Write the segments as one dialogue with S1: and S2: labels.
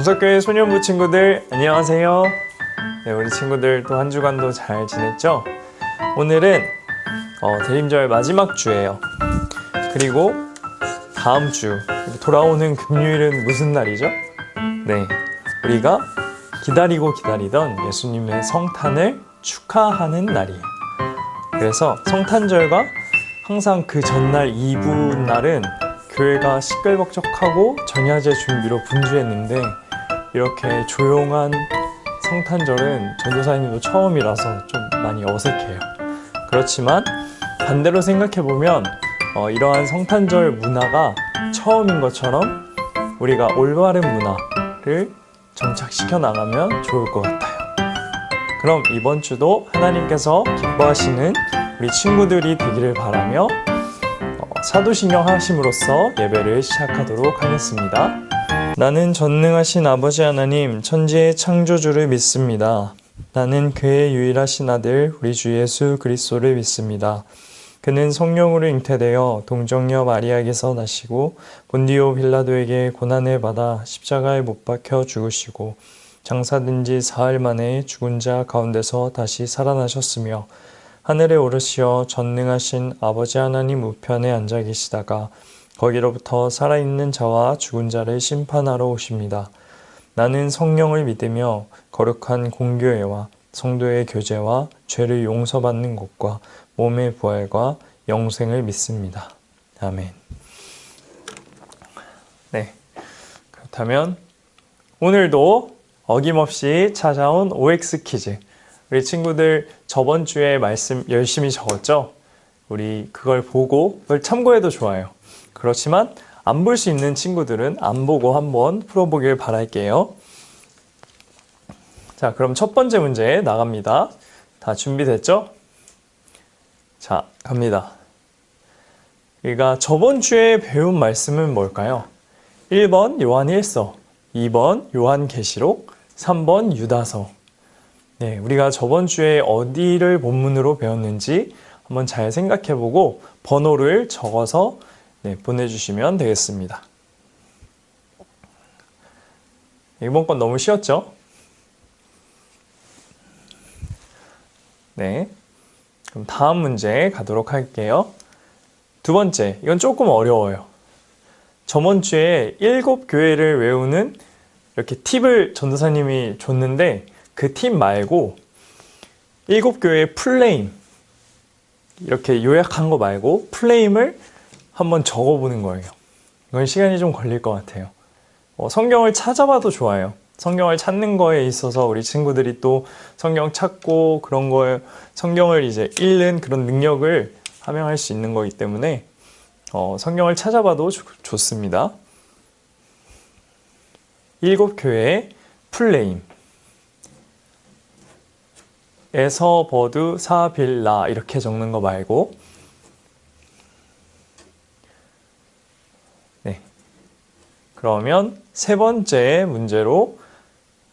S1: 강석교회 소년부 친구들 안녕하세요. 네, 우리 친구들 또 한 주간도 잘 지냈죠? 오늘은 대림절 마지막 주예요. 그리고 다음 주 돌아오는 금요일은 무슨 날이죠? 네, 우리가 기다리고 기다리던 예수님의 성탄을 축하하는 날이에요. 그래서 성탄절과 항상 그 전날 이브날은 교회가 시끌벅적하고 전야제 준비로 분주했는데 이렇게 조용한 성탄절은 전도사님도 처음이라서 좀 많이 어색해요. 그렇지만 반대로 생각해보면 이러한 성탄절 문화가 처음인 것처럼 우리가 올바른 문화를 정착시켜 나가면 좋을 것 같아요. 그럼 이번 주도 하나님께서 기뻐하시는 우리 친구들이 되기를 바라며 사도신경 하심으로써 예배를 시작하도록 하겠습니다. 나는 전능하신 아버지 하나님 천지의 창조주를 믿습니다. 나는 그의 유일하신 아들 우리 주 예수 그리스도를 믿습니다. 그는 성령으로 잉태되어 동정녀 마리아에게서 나시고 본디오 빌라도에게 고난을 받아 십자가에 못 박혀 죽으시고 장사된 지 사흘 만에 죽은 자 가운데서 다시 살아나셨으며 하늘에 오르시어 전능하신 아버지 하나님 우편에 앉아 계시다가 거기로부터 살아있는 자와 죽은 자를 심판하러 오십니다. 나는 성령을 믿으며 거룩한 공교회와 성도의 교제와 죄를 용서받는 것과 몸의 부활과 영생을 믿습니다. 아멘. 네, 그렇다면 오늘도 어김없이 찾아온 OX 퀴즈. 우리 친구들 저번 주에 말씀 열심히 적었죠? 우리 그걸 보고 그걸 참고해도 좋아요. 그렇지만 안 볼 수 있는 친구들은 안 보고 한번 풀어보길 바랄게요. 자, 그럼 첫 번째 문제 나갑니다. 다 준비됐죠? 자, 갑니다. 우리가 저번 주에 배운 말씀은 뭘까요? 1번 요한 1서, 2번 요한 계시록, 3번 유다서. 네, 우리가 저번 주에 어디를 본문으로 배웠는지 한번 잘 생각해보고 번호를 적어서 보내주시면 되겠습니다. 이번 건 너무 쉬웠죠? 네, 그럼 다음 문제 가도록 할게요. 두 번째, 이건 조금 어려워요. 저번 주에 7교회를 외우는 이렇게 팁을 전도사님이 줬는데 그 팁 말고 7교회의 플레임, 이렇게 요약한 거 말고 플레임을 한번 적어보는 거예요. 이건 시간이 좀 걸릴 것 같아요. 성경을 찾아봐도 좋아요. 성경을 찾는 거에 있어서 우리 친구들이 또 성경 찾고 그런 거에 성경을 이제 읽는 그런 능력을 함양할 수 있는 거기 때문에 성경을 찾아봐도 좋습니다. 7교회의 플레임 에서 버드 사빌라 이렇게 적는 거 말고 그러면 세 번째 문제로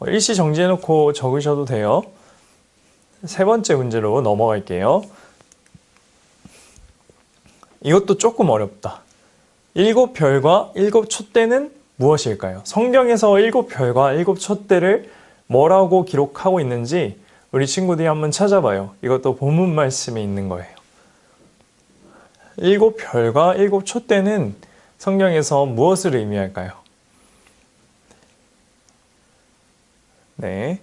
S1: 일시 정지해놓고 적으셔도 돼요. 세 번째 문제로 넘어갈게요. 이것도 조금 어렵다. 일곱 별과 일곱 촛대는 무엇일까요? 성경에서 일곱 별과 일곱 촛대를 뭐라고 기록하고 있는지 우리 친구들이 한번 찾아봐요. 이것도 본문 말씀에 있는 거예요. 일곱 별과 일곱 촛대는 성경에서 무엇을 의미할까요? 네.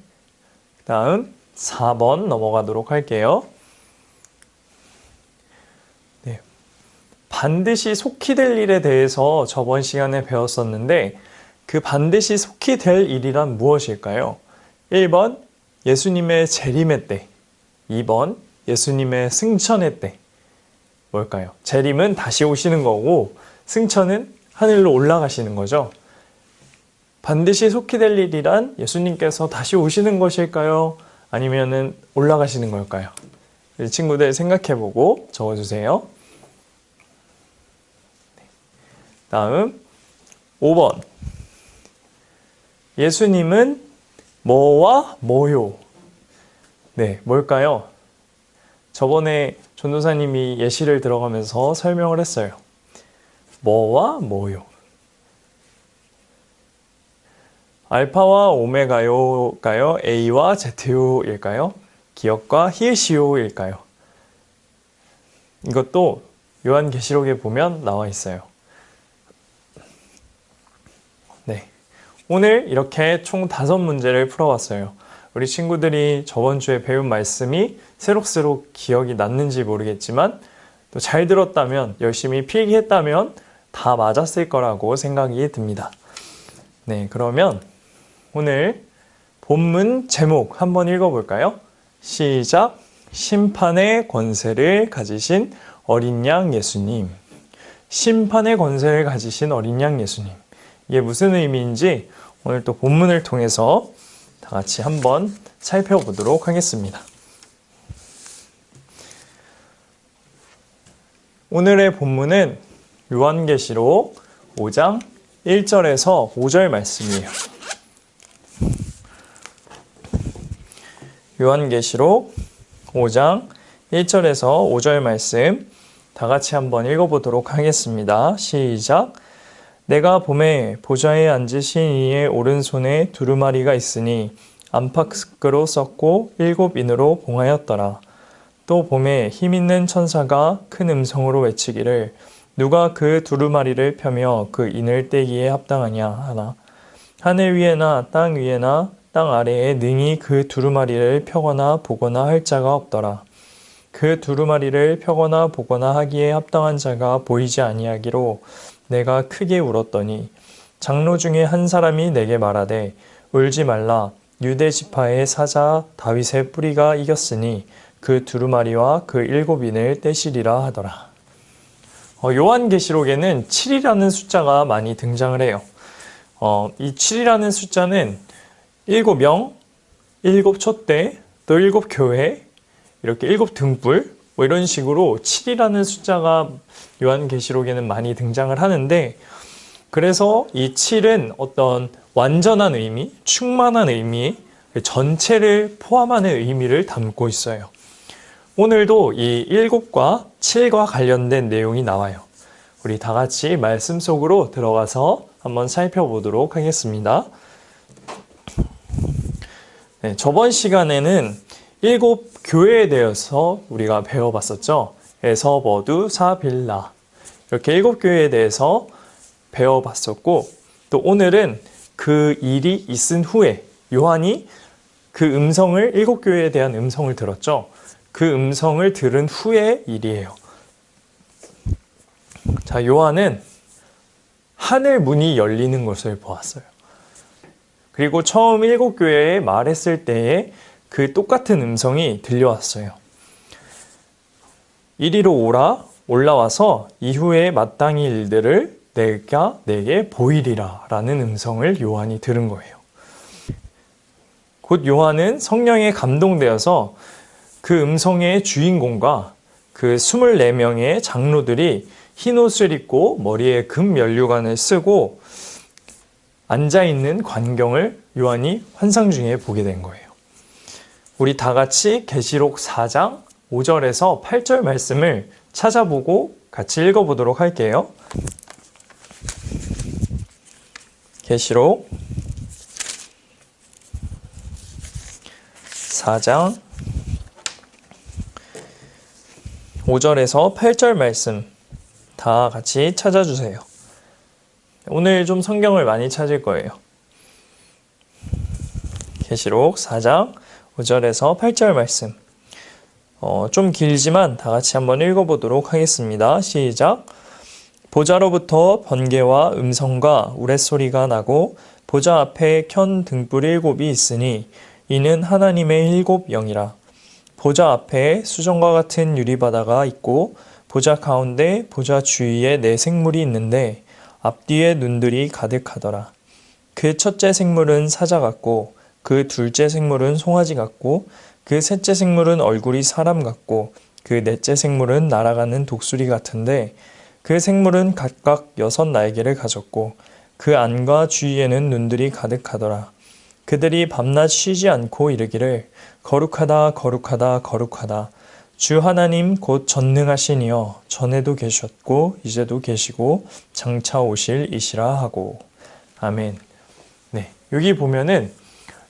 S1: 다음 4번 넘어가도록 할게요. 네. 반드시 속히 될 일에 대해서 저번 시간에 배웠었는데 그 반드시 속히 될 일이란 무엇일까요? 1번 예수님의 재림의 때, 2번 예수님의 승천의 때. 뭘까요? 재림은 다시 오시는 거고 승천은 하늘로 올라가시는 거죠. 반드시 속히 될 일이란 예수님께서 다시 오시는 것일까요? 아니면은 올라가시는 걸까요? 친구들 생각해보고 적어주세요. 다음 5번. 예수님은 뭐와 뭐요? 네, 뭘까요? 저번에 전도사님이 예시를 들어가면서 설명을 했어요. 뭐와 뭐요? 알파와 오메가요일까요? A와 Z요일까요? 기역과 히읗이요일까요? 이것도 요한계시록에 보면 나와 있어요. 네, 오늘 이렇게 총 5문제를 풀어봤어요. 우리 친구들이 저번 주에 배운 말씀이 새록새록 기억이 났는지 모르겠지만 또 잘 들었다면, 열심히 필기했다면 다 맞았을 거라고 생각이 듭니다. 네, 그러면 오늘 본문 제목 한번 읽어볼까요? 시작! 심판의 권세를 가지신 어린 양 예수님. 심판의 권세를 가지신 어린 양 예수님. 이게 무슨 의미인지 오늘 또 본문을 통해서 다 같이 한번 살펴보도록 하겠습니다. 오늘의 본문은 요한계시록 5장 1절에서 5절 말씀이에요. 요한계시록 5장 1절에서 5절 말씀 다 같이 한번 읽어보도록 하겠습니다. 시작! 내가 봄에 보좌에 앉으신 이의 오른손에 두루마리가 있으니 안팎으로 썼고 7인으로 봉하였더라. 또 봄에 힘있는 천사가 큰 음성으로 외치기를 누가 그 두루마리를 펴며 그 인을 떼기에 합당하냐 하나. 하늘 위에나 땅 위에나 땅 아래에 능히 그 두루마리를 펴거나 보거나 할 자가 없더라. 그 두루마리를 펴거나 보거나 하기에 합당한 자가 보이지 아니하기로 내가 크게 울었더니 장로 중에 한 사람이 내게 말하되 울지 말라. 유대 지파의 사자 다윗의 뿌리가 이겼으니 그 두루마리와 그 7인을 떼시리라 하더라. 요한계시록에는 7이라는 숫자가 많이 등장을 해요. 이 7이라는 숫자는 7명, 7촛대, 또 7교회, 이렇게 7등불, 뭐 이런 식으로 7이라는 숫자가 요한계시록에는 많이 등장을 하는데, 그래서 이 7은 어떤 완전한 의미, 충만한 의미, 전체를 포함하는 의미를 담고 있어요. 오늘도 이 7과 7과 관련된 내용이 나와요. 우리 다 같이 말씀 속으로 들어가서 한번 살펴보도록 하겠습니다. 네, 저번 시간에는 7교회에 대해서 우리가 배워봤었죠. 에서버두 사빌라 이렇게 7교회에 대해서 배워봤었고, 또 오늘은 그 일이 있은 후에 요한이 그 음성을 7교회에 대한 음성을 들었죠. 그 음성을 들은 후의 일이에요. 자, 요한은 하늘 문이 열리는 것을 보았어요. 그리고 처음 7교회에 말했을 때에 그 똑같은 음성이 들려왔어요. 이리로 오라, 올라와서 이후에 마땅히 일들을 내가 내게 보이리라 라는 음성을 요한이 들은 거예요. 곧 요한은 성령에 감동되어서 그 음성의 주인공과 그 24명의 장로들이 흰 옷을 입고 머리에 금 면류관을 쓰고 앉아있는 광경을 요한이 환상 중에 보게 된 거예요. 우리 다 같이 계시록 4장 5절에서 8절 말씀을 찾아보고 같이 읽어보도록 할게요. 계시록 4장 5절에서 8절 말씀 다 같이 찾아주세요. 오늘 좀 성경을 많이 찾을 거예요. 계시록 4장 5절에서 8절 말씀. 좀 길지만 다 같이 한번 읽어보도록 하겠습니다. 시작. 보좌로부터 번개와 음성과 우레소리가 나고 보좌 앞에 켠 등불 7이 있으니 이는 하나님의 7 영이라. 보좌 앞에 수정과 같은 유리바다가 있고 보좌 가운데 보좌 주위에 4 생물이 있는데 앞뒤에 눈들이 가득하더라. 그 첫째 생물은 사자 같고 그 둘째 생물은 송아지 같고 그 셋째 생물은 얼굴이 사람 같고 그 넷째 생물은 날아가는 독수리 같은데 그 생물은 각각 6 날개를 가졌고 그 안과 주위에는 눈들이 가득하더라. 그들이 밤낮 쉬지 않고 이르기를 거룩하다 거룩하다 거룩하다 주 하나님 곧 전능하신 이여 전에도 계셨고 이제도 계시고 장차 오실 이시라 하고. 아멘. 네, 여기 보면은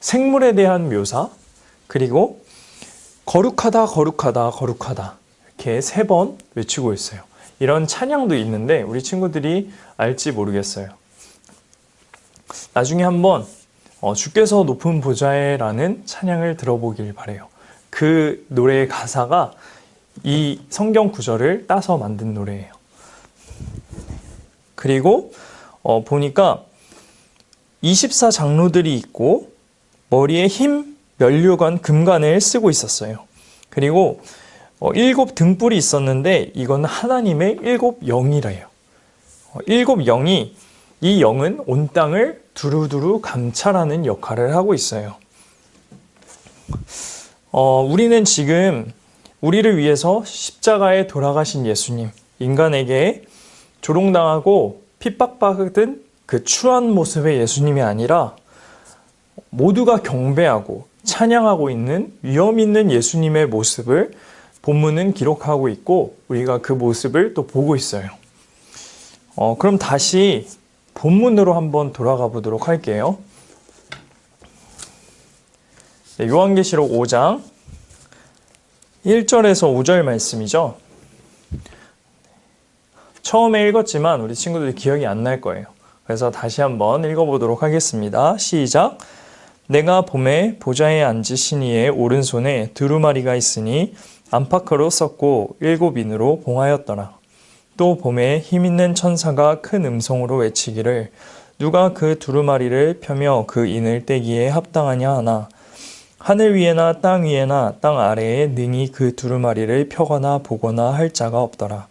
S1: 생물에 대한 묘사, 그리고 거룩하다 거룩하다 거룩하다 이렇게 3번 외치고 있어요. 이런 찬양도 있는데 우리 친구들이 알지 모르겠어요. 나중에 한번 주께서 높은 보좌에 라는 찬양을 들어보길 바래요. 그 노래의 가사가 이 성경 구절을 따서 만든 노래예요. 그리고 보니까 24장로들이 있고 머리에 흰 면류관 금관을 쓰고 있었어요. 그리고 7 등불이 있었는데 이건 하나님의 7 영이래요. 7 영이, 이 영은 온 땅을 두루두루 감찰하는 역할을 하고 있어요. 우리는 지금 우리를 위해서 십자가에 돌아가신 예수님, 인간에게 조롱당하고 핍박받은 그 추한 모습의 예수님이 아니라 모두가 경배하고 찬양하고 있는 위엄 있는 예수님의 모습을 본문은 기록하고 있고 우리가 그 모습을 또 보고 있어요. 그럼 다시 본문으로 한번 돌아가 보도록 할게요. 네, 요한계시록 5장 1절에서 5절 말씀이죠. 처음에 읽었지만 우리 친구들이 기억이 안 날 거예요. 그래서 다시 한번 읽어보도록 하겠습니다. 시작. 내가 봄에 보좌에 앉으신 이의 오른손에 두루마리가 있으니 안팎으로 썼고 7인으로 봉하였더라. 또 봄에 힘있는 천사가 큰 음성으로 외치기를 누가 그 두루마리를 펴며 그 인을 떼기에 합당하냐 하나 하늘 위에나 땅 위에나 땅 아래에 능히 그 두루마리를 펴거나 보거나 할 자가 없더라.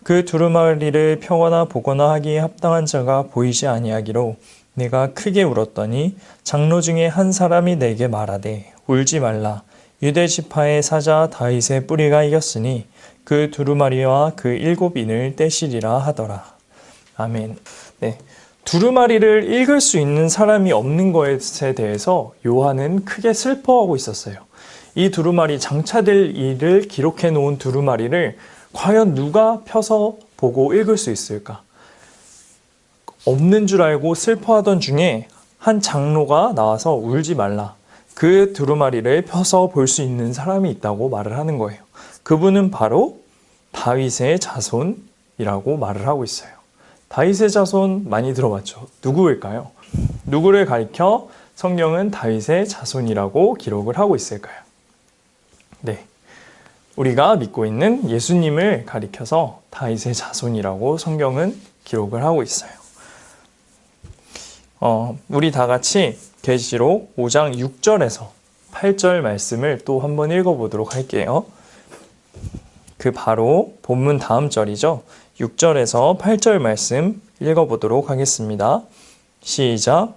S1: 그 두루마리를 펴거나 보거나 하기에 합당한 자가 보이지 아니하기로 내가 크게 울었더니 장로 중에 한 사람이 내게 말하되 울지 말라. 유대 지파의 사자 다윗의 뿌리가 이겼으니 그 두루마리와 그 7인을 떼시리라 하더라. 아멘. 네, 두루마리를 읽을 수 있는 사람이 없는 것에 대해서 요한은 크게 슬퍼하고 있었어요. 이 두루마리, 장차될 일을 기록해 놓은 두루마리를 과연 누가 펴서 보고 읽을 수 있을까? 없는 줄 알고 슬퍼하던 중에 한 장로가 나와서 울지 말라. 그 두루마리를 펴서 볼 수 있는 사람이 있다고 말을 하는 거예요. 그분은 바로 다윗의 자손이라고 말을 하고 있어요. 다윗의 자손 많이 들어봤죠? 누구일까요? 누구를 가리켜 성경은 다윗의 자손이라고 기록을 하고 있을까요? 네, 우리가 믿고 있는 예수님을 가리켜서 다윗의 자손이라고 성경은 기록을 하고 있어요. 우리 다 같이 계시록 5장 6절에서 8절 말씀을 또 한번 읽어보도록 할게요. 그 바로 본문 다음 절이죠. 6절에서 8절 말씀 읽어보도록 하겠습니다. 시작.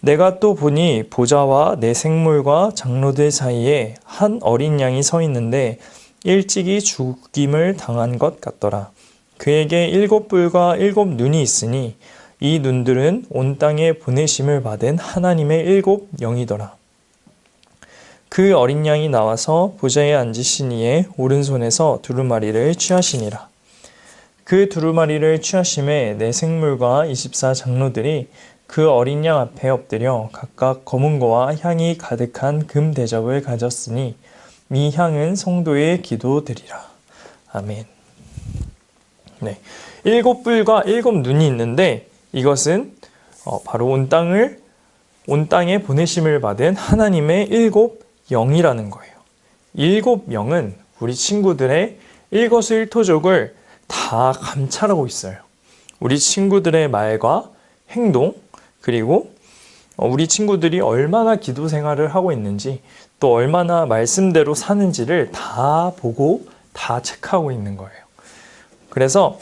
S1: 내가 또 보니 보좌와 네 생물과 장로들 사이에 한 어린 양이 서 있는데 일찍이 죽임을 당한 것 같더라. 그에게 7 뿔과 7 눈이 있으니 이 눈들은 온 땅에 보내심을 받은 하나님의 일곱 영이더라. 그 어린 양이 나와서 보좌에 앉으신 이의 오른손에서 두루마리를 취하시니라. 그 두루마리를 취하심에 네 생물과 24장로들이 그 어린 양 앞에 엎드려 각각 검은 거와 향이 가득한 금 대접을 가졌으니 이 향은 성도의 기도드리라. 아멘. 네, 일곱 뿔과 일곱 눈이 있는데 이것은 바로 온 땅에 보내심을 받은 하나님의 일곱 영이라는 거예요. 일곱 영은 우리 친구들의 일거수일투족을 다 감찰하고 있어요. 우리 친구들의 말과 행동, 그리고 우리 친구들이 얼마나 기도 생활을 하고 있는지, 또 얼마나 말씀대로 사는지를 다 보고 다 체크하고 있는 거예요. 그래서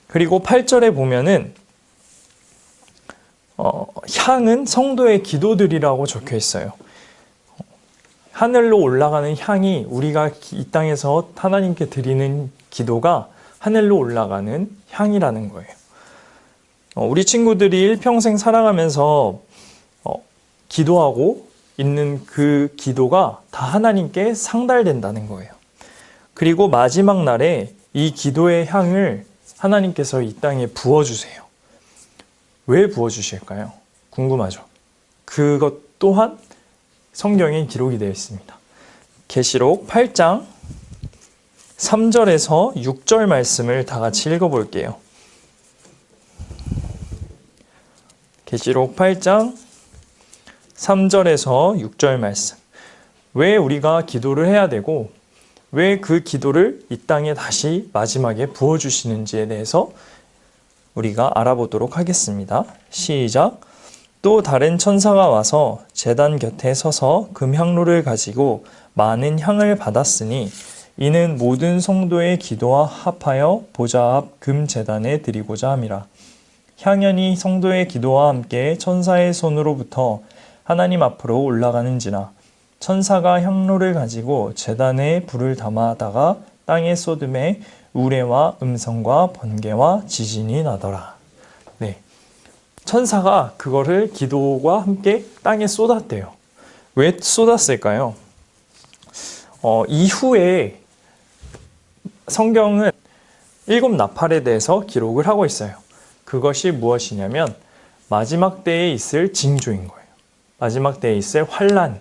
S1: 그리고 8절에 보면은 향은 성도의 기도들이라고 적혀 있어요. 하늘로 올라가는 향이, 우리가 이 땅에서 하나님께 드리는 기도가 하늘로 올라가는 향이라는 거예요. 우리 친구들이 일평생 살아가면서 기도하고 있는 그 기도가 다 하나님께 상달된다는 거예요. 그리고 마지막 날에 이 기도의 향을 하나님께서 이 땅에 부어주세요. 왜 부어주실까요? 궁금하죠? 그것 또한 성경에 기록이 되어 있습니다. 계시록 8장 3절에서 6절 말씀을 다 같이 읽어볼게요. 계시록 8장 3절에서 6절 말씀. 왜 우리가 기도를 해야 되고 왜 그 기도를 이 땅에 다시 마지막에 부어주시는지에 대해서 우리가 알아보도록 하겠습니다. 시작. 또 다른 천사가 와서 제단 곁에 서서 금향로를 가지고 많은 향을 받았으니 이는 모든 성도의 기도와 합하여 보좌 앞 금제단에 드리고자 함이라. 향연이 성도의 기도와 함께 천사의 손으로부터 하나님 앞으로 올라가는지라. 천사가 향로를 가지고 제단에 불을 담아다가 땅에 쏟음에 우레와 음성과 번개와 지진이 나더라. 네, 천사가 그거를 기도와 함께 땅에 쏟았대요. 왜 쏟았을까요? 이후에 성경은 일곱 나팔에 대해서 기록을 하고 있어요. 그것이 무엇이냐면 마지막 때에 있을 징조인 거예요. 마지막 때에 있을 환란,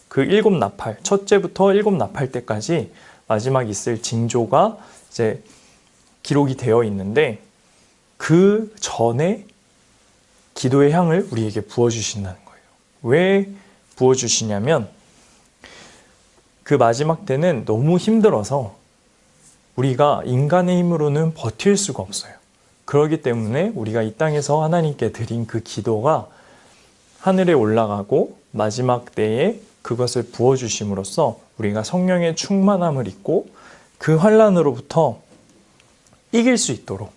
S1: 그 일곱 나팔, 첫째부터 일곱 나팔 때까지 마지막 있을 징조가 이제 기록이 되어 있는데, 그 전에 기도의 향을 우리에게 부어주신다는 거예요. 왜 부어주시냐면 그 마지막 때는 너무 힘들어서 우리가 인간의 힘으로는 버틸 수가 없어요. 그렇기 때문에 우리가 이 땅에서 하나님께 드린 그 기도가 하늘에 올라가고 마지막 때에 그것을 부어주심으로써 우리가 성령의 충만함을 입고 그 환난으로부터 이길 수 있도록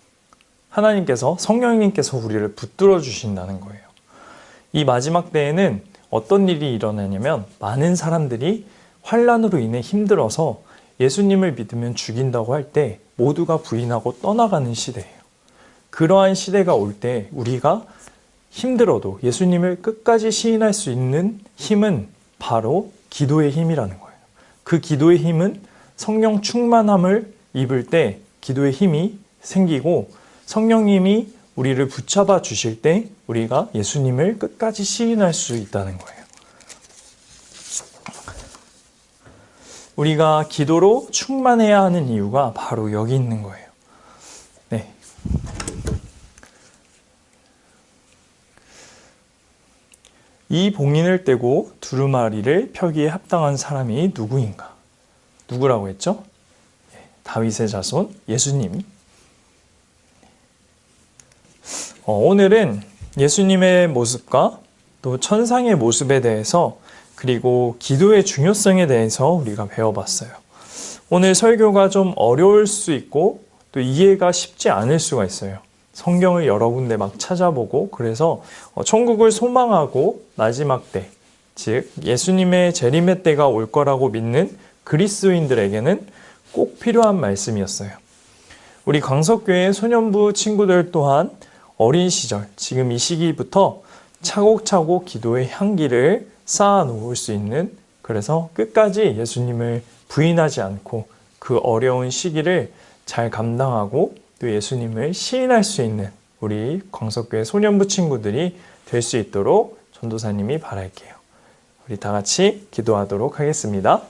S1: 하나님께서, 성령님께서 우리를 붙들어 주신다는 거예요. 이 마지막 때에는 어떤 일이 일어나냐면 많은 사람들이 환난으로 인해 힘들어서 예수님을 믿으면 죽인다고 할 때 모두가 부인하고 떠나가는 시대예요. 그러한 시대가 올 때 우리가 힘들어도 예수님을 끝까지 시인할 수 있는 힘은 바로 기도의 힘이라는 거예요. 그 기도의 힘은 성령 충만함을 입을 때 기도의 힘이 생기고, 성령님이 우리를 붙잡아 주실 때 우리가 예수님을 끝까지 시인할 수 있다는 거예요. 우리가 기도로 충만해야 하는 이유가 바로 여기 있는 거예요. 네. 이 봉인을 떼고 두루마리를 펴기에 합당한 사람이 누구인가? 누구라고 했죠? 다윗의 자손 예수님. 오늘은 예수님의 모습과 또 천상의 모습에 대해서, 그리고 기도의 중요성에 대해서 우리가 배워봤어요. 오늘 설교가 좀 어려울 수 있고 또 이해가 쉽지 않을 수가 있어요. 성경을 여러 군데 막 찾아보고, 그래서 천국을 소망하고 마지막 때, 즉 예수님의 재림의 때가 올 거라고 믿는 그리스도인들에게는 꼭 필요한 말씀이었어요. 우리 광석교회 소년부 친구들 또한 어린 시절, 지금 이 시기부터 차곡차곡 기도의 향기를 쌓아 놓을 수 있는, 그래서 끝까지 예수님을 부인하지 않고 그 어려운 시기를 잘 감당하고 또 예수님을 시인할 수 있는 우리 광석교회 소년부 친구들이 될 수 있도록 전도사님이 바랄게요. 우리 다 같이 기도하도록 하겠습니다.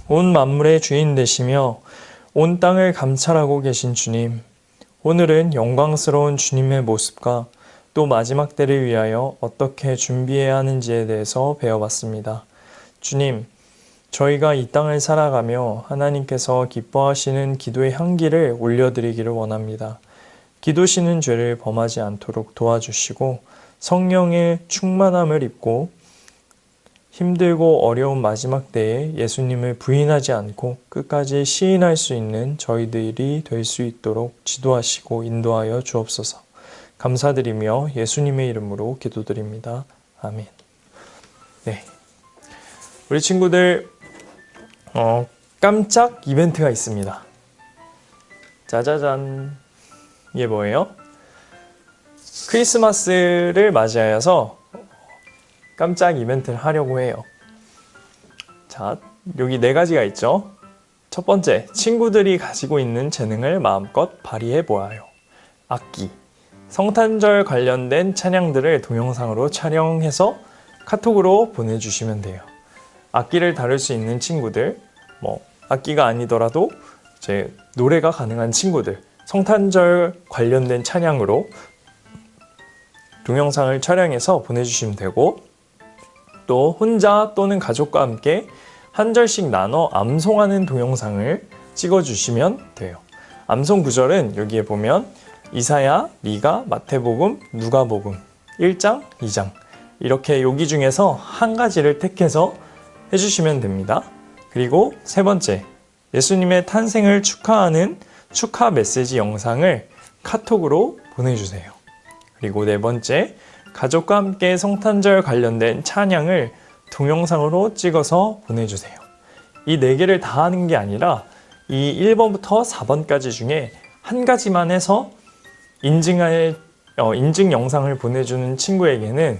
S1: 온 만물의 주인 되시며 온 땅을 감찰하고 계신 주님, 오늘은 영광스러운 주님의 모습과 또 마지막 때를 위하여 어떻게 준비해야 하는지에 대해서 배워봤습니다. 주님, 저희가 이 땅을 살아가며 하나님께서 기뻐하시는 기도의 향기를 올려드리기를 원합니다. 기도시는 죄를 범하지 않도록 도와주시고 성령의 충만함을 입고 힘들고 어려운 마지막 때에 예수님을 부인하지 않고 끝까지 시인할 수 있는 저희들이 될 수 있도록 지도하시고 인도하여 주옵소서. 감사드리며 예수님의 이름으로 기도드립니다. 아멘. 네, 우리 친구들 깜짝 이벤트가 있습니다. 짜자잔. 이게 뭐예요? 크리스마스를 맞이하여서 깜짝 이벤트를 하려고 해요. 자, 여기 4가지가 있죠. 첫 번째, 친구들이 가지고 있는 재능을 마음껏 발휘해 보아요. 악기, 성탄절 관련된 찬양들을 동영상으로 촬영해서 카톡으로 보내주시면 돼요. 악기를 다룰 수 있는 친구들, 악기가 아니더라도 이제 노래가 가능한 친구들, 성탄절 관련된 찬양으로 동영상을 촬영해서 보내주시면 되고, 또 혼자 또는 가족과 함께 한 절씩 나눠 암송하는 동영상을 찍어주시면 돼요. 암송 구절은 여기에 보면 이사야, 미가, 마태복음, 누가복음 1장, 2장 이렇게 여기 중에서 한 가지를 택해서 해주시면 됩니다. 그리고 세 번째, 예수님의 탄생을 축하하는 축하 메시지 영상을 카톡으로 보내주세요. 그리고 네 번째, 가족과 함께 성탄절 관련된 찬양을 동영상으로 찍어서 보내주세요. 이 4개를 다 하는 게 아니라 이 1번부터 4번까지 중에 한 가지만 해서 인증 영상을 보내주는 친구에게는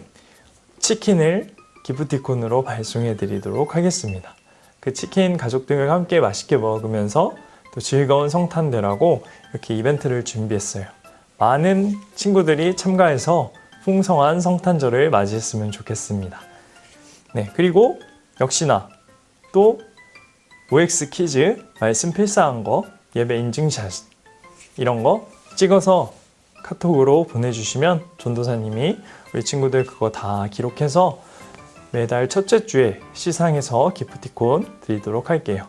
S1: 치킨을 기프티콘으로 발송해 드리도록 하겠습니다. 그 치킨 가족들과 함께 맛있게 먹으면서 또 즐거운 성탄 되라고 이렇게 이벤트를 준비했어요. 많은 친구들이 참가해서 풍성한 성탄절을 맞이했으면 좋겠습니다. 네, 그리고 역시나 또 OX 퀴즈, 말씀 필사한 거, 예배 인증샷 이런 거 찍어서 카톡으로 보내주시면 전도사님이 우리 친구들 그거 다 기록해서 매달 첫째 주에 시상해서 기프티콘 드리도록 할게요.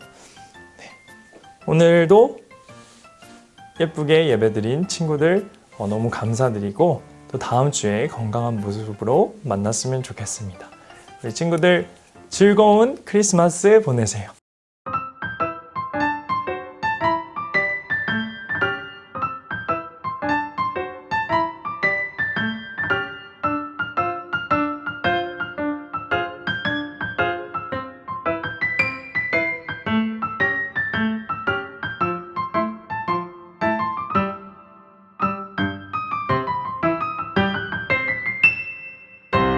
S1: 네, 오늘도 예쁘게 예배드린 친구들 너무 감사드리고 또 다음 주에 건강한 모습으로 만났으면 좋겠습니다. 우리 친구들 즐거운 크리스마스 보내세요.